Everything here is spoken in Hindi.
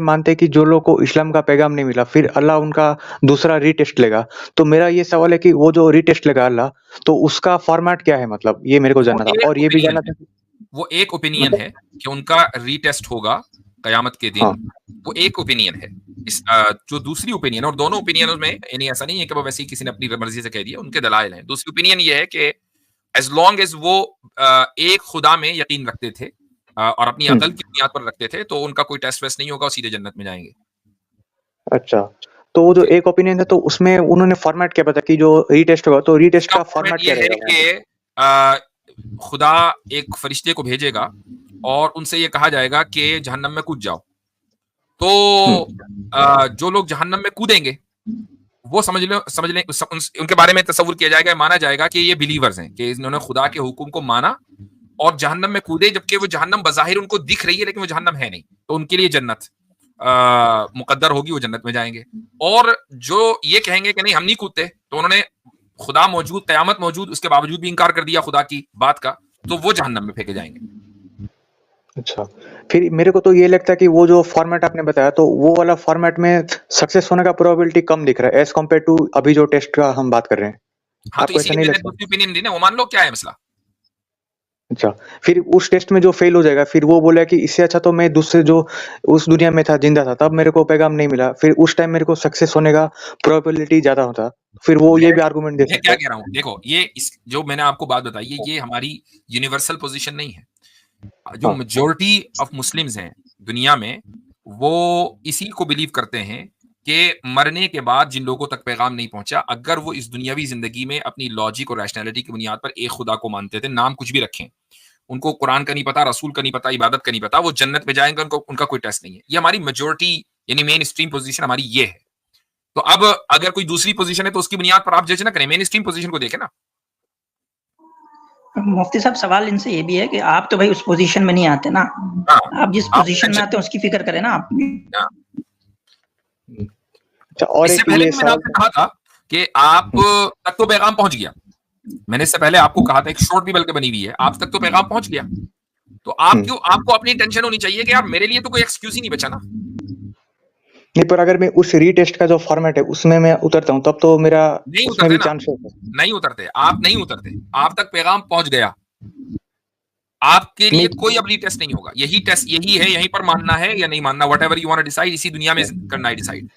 मानते हैं कि जो लोग को इस्लाम का पैगाम नहीं मिला, फिर अल्लाह उनका दूसरा रीटेस्ट लेगा। तो मेरा ये सवाल है कि वो जो रीटेस्ट लेगा अल्लाह, तो उसका फॉर्मेट क्या है मतलब? ये मेरे को वो जानना था एक और ये भी ओपिनियन जानना है। था कि वो एक ओपिनियन मतलब है कि उनका रीटेस्ट होगा कयामत के दिन। हाँ, वो एक ओपिनियन है। जो दूसरी ओपिनियन, और दोनों ओपिनियनों में यानी ऐसा नहीं है कि वो वैसे ही किसी ने अपनी मर्जी से कह दिया, उनके दलाइल हैं। दूसरी ओपिनियन ये है कि एज लॉन्ग एज वो एक खुदा में यकीन रखते थे और अपनी हुँ, अकल की बुनियाद पर रखते थे, तो उनका कोई टेस्ट वेस्ट नहीं होगा और सीधे जन्नत में जाएंगे। अच्छा। तो वो जो जी। एक ओपिनियन है तो उसमें उन्होंने फॉर्मेट क्या बताया कि जो रीटेस्ट होगा, तो रीटेस्ट उसका का फॉर्मेट फॉर्मेट ये क्या है रहेगा वहाँ पे? कि खुदा एक फरिश्ते को भेजेगा और उनसे ये कहा जाएगा कि जहन्नम में कूद जाओ। हुँ, तो जो लोग जहन्नम में कूदेंगे, वो समझ लें उनके बारे में तसव्वुर किया जाएगा, माना जाएगा कि ये बिलीवर्स हैं, कि इन्होंने खुदा के हुक्म को माना और जहन्नम में कूदे, जबकि वो जहन्नम बज़ाहिर उनको दिख रही है लेकिन वो जहन्नम है नहीं। तो उनके लिए जन्नत मुकद्दर होगी, वो जन्नत में जाएंगे। और जो ये कहेंगे कि नहीं हम नहीं कूदते, तो उन्होंने खुदा मौजूद, कयामत मौजूद, उसके बावजूद भी इनकार कर दिया खुदा की बात का, तो वो जहन्नम में फेंके जाएंगे। अच्छा। फिर मेरे को तो ये लगता है कि वो जो फॉर्मेट आपने बताया, तो वो वाला फॉर्मेट में सक्सेस होने का प्रोबेबिलिटी कम दिख रहा है एज़ कम्पेयर टू अभी जो टेस्ट का हम बात कर रहे हैं। हाँ, तो आपको ऐसा इसीलिए नहीं मैंने लगता? दूसरी ओपिनियन दी ना, वो मान लो क्या है मसला। अच्छा, फिर उस टेस्ट में जो फेल हो जाएगा, फिर वो बोला कि इससे अच्छा तो मैं दूसरे जो उस दुनिया में था, ज़िंदा था, तब मेरे को पैगाम नहीं मिला, फिर उस टाइम मेरे को सक्सेस होने का प्रोबेबिलिटी ज़्यादा होता। फिर वो मैं ये भी आर्गुमेंट दे मैं सकता क्या है। कह रहा हूँ, देखो ये इस जो मैंने आपको बात बताई है, ये हमारी यूनिवर्सल पोजीशन नहीं है। जो हाँ, मेजोरिटी ऑफ मुस्लिम्स हैं दुनिया में, वो इसी को बिलीव करते हैं कि मरने के बाद जिन लोगों तक पैगाम नहीं पहुंचा, अगर वो इस दुनियावी जिंदगी में अपनी लॉजिक और रैशनैलिटी की बुनियाद पर एक खुदा को मानते थे, नाम कुछ भी रखें, उनको कुरान का नहीं पता, रसूल का नहीं पता, इबादत का नहीं पता, वो जन्नत में जाएंगे, उनको उनका कोई टेस्ट नहीं है। ये हमारी मेजोरिटी यानी मेन स्ट्रीम पोजीशन हमारी ये है। तो अब अगर कोई दूसरी पोजीशन है तो उसकी बुनियाद पर आप जज ना करें, मेन स्ट्रीम पोजीशन को देखें ना। मुफ्ती साहब सवाल इनसे ये भी है कि आप तो भाई उस पोजीशन में नहीं आते ना, हाँ, आप जिस आप पोजीशन में आते हैं उसकी फिक्र करें ना आप। हाँ, अच्छा और इससे एक पहले ये भी मैंने सवाल आपसे था। कहा था कि आप हुँ, तक तो पैगाम पहुंच गया। मैंने इससे पहले आपको कहा था, एक शॉर्ट भी बल्कि बनी हुई है, आप तक तो पैगाम पहुंच गया। तो हुँ। आपको अपनी टेंशन होनी चाहिए कि यार मेरे लिए तो कोई एक्सक्यूज ही नहीं बचा ना। नहीं, पर अगर मैं उस रीटेस्ट का जो फॉर्मेट है, उसमें मैं उतरता हूँ, तब तो मेरा नहीं उसमें उतरते भी ना, चांस है। नहीं उतरते, आप नहीं उतरते, आप तक पैगाम पहुंच गया, आपके लिए नहीं कोई अब टेस्ट नहीं होगा। यही टेस्ट यही है, यहीं पर मानना है या नहीं मानना, whatever you want to decide, इसी दुनिया में करना है डिसाइड।